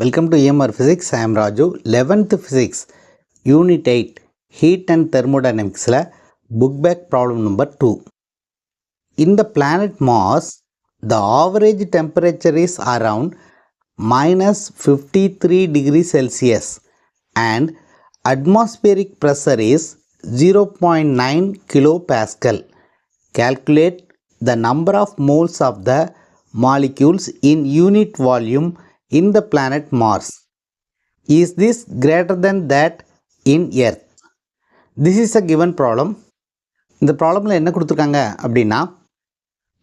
Welcome to EMR Physics. I am Raju. 11th Physics, Unit 8, Heat and Thermodynamics, book back problem number 2. In the planet Mars, the average temperature is around minus 53 degrees Celsius and atmospheric pressure is 0.9 kilopascal. Calculate the number of moles of the molecules in unit volume in the planet Mars. Is this greater than that in Earth? This is a given problem. இந்த ப்ராப்ளமில் என்ன கொடுத்துருக்காங்க அப்படின்னா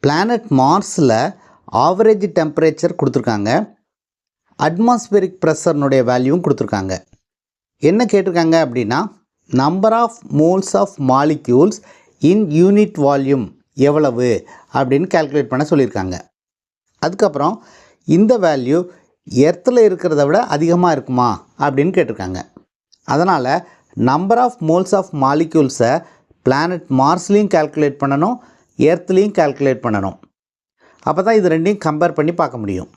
planet மார்ஸில் average temperature கொடுத்துருக்காங்க, atmospheric ப்ரெஷர்னுடைய வேல்யூவும் கொடுத்துருக்காங்க. என்ன கேட்டிருக்காங்க அப்படின்னா number of moles of molecules in unit volume எவ்வளவு அப்படின்னு கால்குலேட் பண்ண சொல்லியிருக்காங்க. அதுக்கப்புறம் இந்த வேல்யூ எர்த்தில் இருக்கிறத விட அதிகமாக இருக்குமா அப்படின்னு கேட்டிருக்காங்க. அதனால் நம்பர் ஆஃப் மோல்ஸ் ஆஃப் மாலிக்யூல்ஸை பிளானட் மார்ஸ்லேயும் கால்குலேட் பண்ணணும், எர்த்லேயும் கால்குலேட் பண்ணணும். அப்போ தான் இது ரெண்டையும் கம்பேர் பண்ணி பார்க்க முடியும்.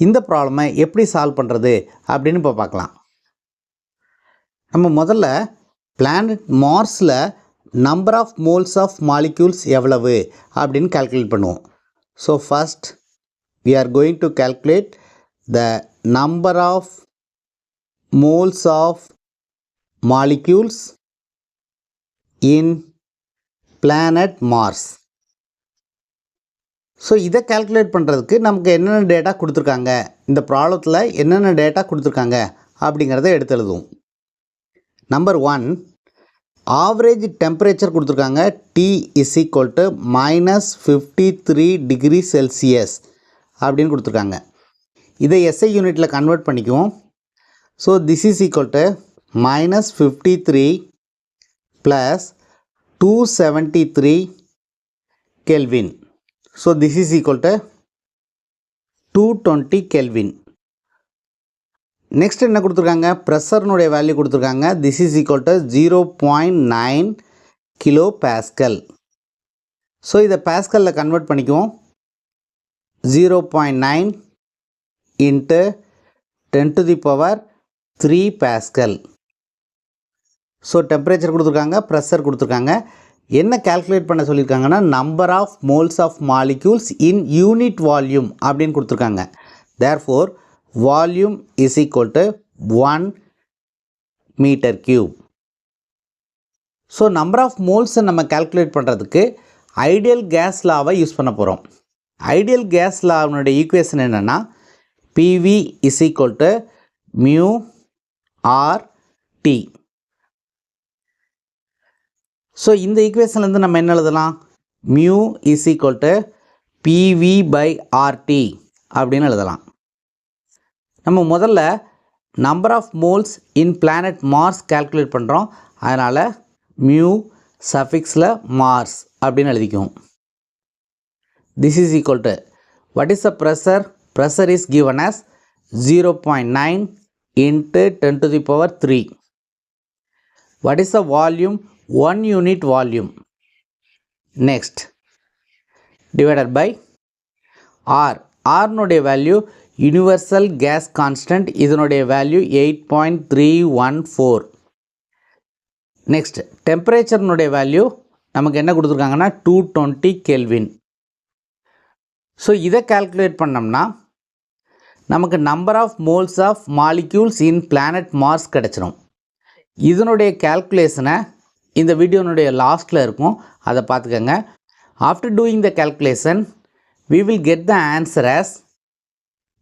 இந்த ப்ராப்ளமை எப்படி சால்வ் பண்ணுறது அப்படின்னு இப்போ பார்க்கலாம். நம்ம முதல்ல பிளானட் மார்ஸில் number of moles of molecules எவ்வளவு அப்படின்னு கால்குலேட் பண்ணுவோம். So first we are going to calculate the number of moles of molecules in planet Mars. So இதை கால்குலேட் பண்ணுறதுக்கு நமக்கு என்னென்ன டேட்டா கொடுத்துருக்காங்க, இந்த ப்ராப்ளத்தில் என்னென்ன டேட்டா கொடுத்துருக்காங்க அப்படிங்கிறத எடுத்து எழுதுவோம். நம்பர் 1, ஆவரேஜ் டெம்பரேச்சர் கொடுத்துருக்காங்க. T is equal to minus 53 degree Celsius அப்படின்னு கொடுத்துருக்காங்க. இதை SI யூனிட்டில் கன்வெர்ட் பண்ணிக்குவோம். So this is equal to minus 53 plus 273 Kelvin. So this is equal to 220 Kelvin. Next என்ன கொடுத்துருக்காங்க, ப்ரெஷர்னுடைய வேல்யூ கொடுத்துருக்காங்க. This is equal to 0.9 kilopascal. So இதை பாஸ்கலில் convert பண்ணிக்குவோம். 0.9 into 10 to the power 3 Pascal. So temperature கொடுத்துருக்காங்க, pressure கொடுத்துருக்காங்க. என்ன calculate பண்ண சொல்லியிருக்காங்கன்னா number of moles of molecules in unit volume அப்படின்னு கொடுத்துருக்காங்க. Therefore volume is equal to 1 metre cube. So number of மோல்ஸை நம்ம கால்குலேட் பண்ணுறதுக்கு ஐடியல் கேஸ் லாவை யூஸ் பண்ண போகிறோம். ஐடியல் கேஸ் லாவினுடைய ஈக்குவேஷன் என்னென்னா PV is equal to mu R T. So இந்த ஈக்குவேஷன்லேருந்து நம்ம என்ன எழுதலாம், mu is equal to PV by RT அப்படின்னு எழுதலாம். நம்ம முதல்ல number of moles in planet Mars calculate பண்ணுறோம். அதனால் mu சஃபிக்ஸில் மார்ஸ் அப்படின்னு எழுதிக்குவோம். This is equal to, what is the pressure? Pressure is given as 0.9 into 10 to the power 3. What is the volume? 1 unit volume. Next, divided by R. R நோடைய value universal gas constant, இதனுடைய value 8.314. Next, temperature நோடைய value நமக்கு என்ன கொடுத்துருக்காங்கன்னா 220 Kelvin. So இதை calculate பண்ணோம்னா நமக்கு number of moles of molecules in planet Mars கிடச்சிரும். இதனுடைய கால்குலேஷனை இந்த வீடியோனுடைய லாஸ்ட்டில் இருக்கும், அதை பார்த்துக்கோங்க. After doing the calculation we will get the answer as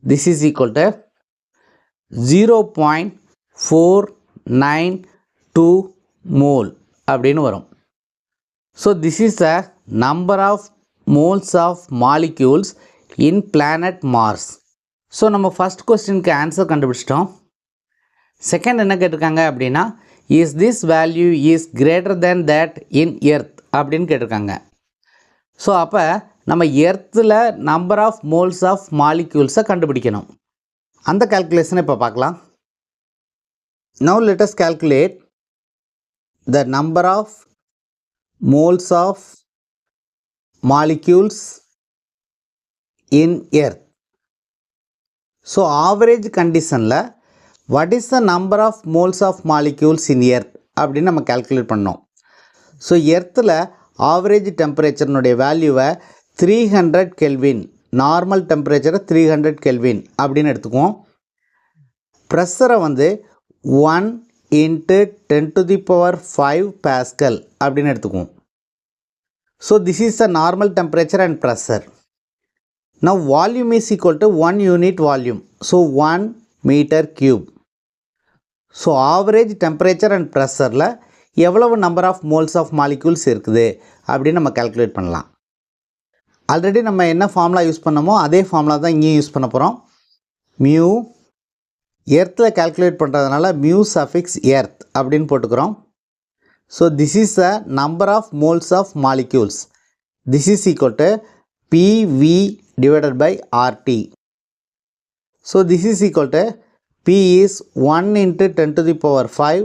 this is equal to 0.492 mole அப்படின்னு வரும். So this is the number of moles of molecules in planet Mars. So நம்ம ஃபஸ்ட் கொஸ்டினுக்கு ஆன்சர் கண்டுபிடிச்சிட்டோம். செகண்ட் என்ன கேட்டிருக்காங்க அப்படின்னா is this value is greater than that in Earth அப்படின்னு கேட்டிருக்காங்க. ஸோ அப்போ நம்ம எர்த்தில் நம்பர் ஆஃப் மோல்ஸ் ஆஃப் மாலிக்யூல்ஸை கண்டுபிடிக்கணும். அந்த கால்குலேஷனை இப்போ பார்க்கலாம். Now let us calculate the number of moles of molecules in earth. So average கண்டிஷனில் what is the number of moles of molecules in Earth அப்படின்னு நம்ம கால்குலேட் பண்ணோம். ஸோ எர்த்தில் ஆவரேஜ் டெம்பரேச்சர்னுடைய வேல்யூவை 300 கெல்வின், நார்மல் டெம்பரேச்சரை 300 கெல்வின் அப்படின்னு எடுத்துக்குவோம். ப்ரெஷரை வந்து 1 × 10⁵ பாஸ்கல் அப்படின்னு எடுத்துக்குவோம். So this is the normal temperature and pressure. Now volume is equal to 1 unit volume. So 1 meter cube. So average temperature and pressureல எவ்வளவு number of moles of molecules இருக்குது அப்படின்னு நம்ம calculate பண்ணலாம். ஆல்ரெடி நம்ம என்ன ஃபார்முலா யூஸ் பண்ணமோ அதே formula தான் இங்கேயும் யூஸ் பண்ண போகிறோம். மியூ எர்த்தில் calculate பண்ணுறதுனால மியூ சஃபிக்ஸ் எர்த் அப்படின்னு போட்டுக்கிறோம். So this is the number of moles of molecules. This is equal to PV divided by RT. So this is equal to P is 1 × 10⁵.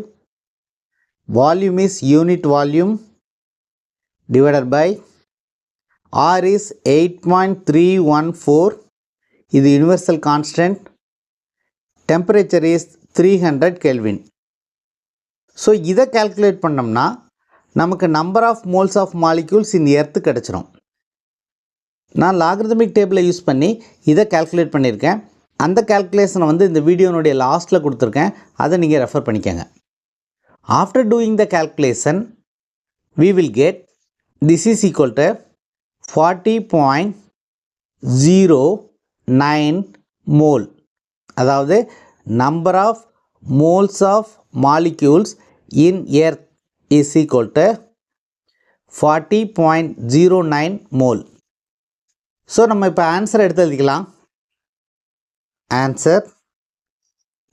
Volume is unit volume divided by R is 8.314. This is universal constant. Temperature is 300 Kelvin. So இதை calculate பண்ணோம்னா நமக்கு number of moles of molecules in earth கிடைச்சிரும். நான் logarithmic டேபிளை use பண்ணி இதை calculate பண்ணியிருக்கேன். அந்த கால்குலேஷனை வந்து இந்த வீடியோனுடைய லாஸ்ட்டில் கொடுத்துருக்கேன். அதை நீங்கள் ரெஃபர் பண்ணிக்கோங்க. After doing the calculation we will get this is equal to 40.09 mole. அதாவது number of moles of molecules in earth is equal to 40.09 mole. So நம்ம இப்போ ஆன்சர் எடுத்து எழுதிக்கலாம். Answer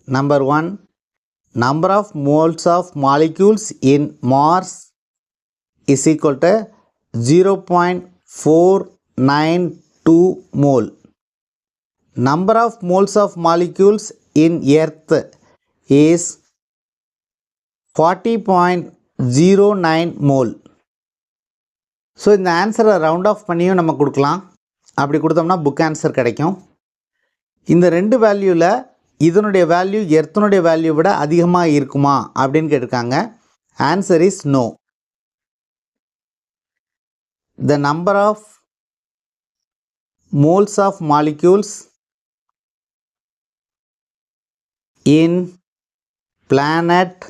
number 1, number of moles of molecules in Mars is equal to 0.492 mole. Number of moles of molecules in earth is 40.09 mole. So இந்த ஆன்சரை round of பண்ணியும் நம்ம கொடுக்கலாம். அப்படி கொடுத்தோம்னா புக் ஆன்சர் கிடைக்கும். இந்த ரெண்டு வேல்யூவில் இதனுடைய வேல்யூ எர்த்தனுடைய வேல்யூ விட அதிகமாக இருக்குமா அப்படின்னு கேட்டிருக்காங்க. Answer is no. The number of moles of molecules in planet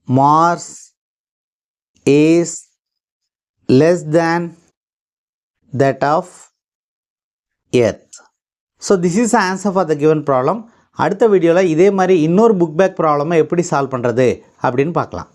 Mars is less than that of earth. So this is the answer for the given problem. அடுத்த வீடியோவில் இதே மாதிரி இன்னொரு புக் பேக் ப்ராப்ளமை எப்படி சால்வ் பண்ணுறது அப்படின்னு பார்க்கலாம்.